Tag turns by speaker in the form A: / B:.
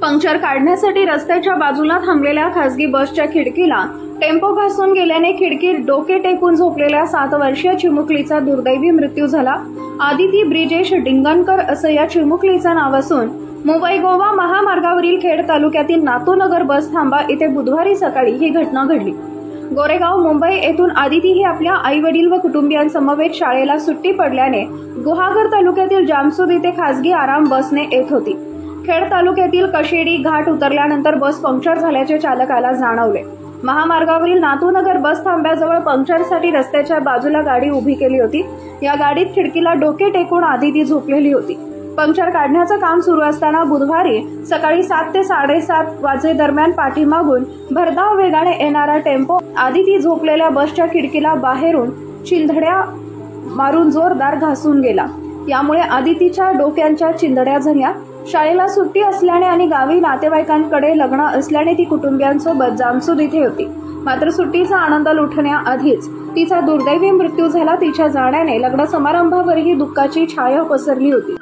A: Puncture काढण्यासाठी रस्त्याच्या बाजूला थांबलेल्या खासगी बसच्या खिडकीला टेम्पो घासून गेल्याने खिडकीत डोके टेकून झोपलेल्या 7 वर्षीय चिमुकलीचा दुर्दैवी मृत्यू झाला। आदिती ब्रिजेश डिंगणकर असं या चिमुकलीचं नाव असून मुंबई गोवा महामार्गावरील खेड तालुक्यातील नातूनगर बस थांबा इथे बुधवारी सकाळी ही घटना घडली। गोरेगाव मुंबई येथून आदिती ही आपल्या आई वडील व कुटुंबियांसमवेत शाळेला सुट्टी पडल्याने गुहागर तालुक्यातील जामसूद इथे खासगी आराम बसने येत होती। खेड तालुक्यातील कशेडी घाट उतरल्यानंतर बस पंक्चर झाल्याचे चालकाला जाणवले। महामार्गावरील नातूनगर बस थांब्याजवळ पंक्चरसाठी रस्त्याच्या बाजूला गाडी उभी केली होती। या गाडीत खिडकीला डोके टेकून आदिती झोपलेली होती। पंक्चर काढण्याचं काम सुरू असताना बुधवारी सकाळी 7 ते 7:30 वाजे दरम्यान पाठीमागून भरधाव वेगाने येणारा टेम्पो आदिती झोपलेल्या बसच्या खिडकीला बाहेरून चिंधड्या मारून जोरदार घासून गेला। यामुळे आदितीच्या डोक्यांच्या चिंधड्या झाल्या। शाळेला सुट्टी असल्याने आणि गावी नातेवाईकांकडे लग्न असल्याने ती कुटुंबियांसोबत जामसूद इथे होती। मात्र सुट्टीचा आनंद लुटण्याआधीच तिचा दुर्दैवी मृत्यू झाला। तिच्या जाण्याने लग्न समारंभावरही दुःखाची छाया पसरली होती।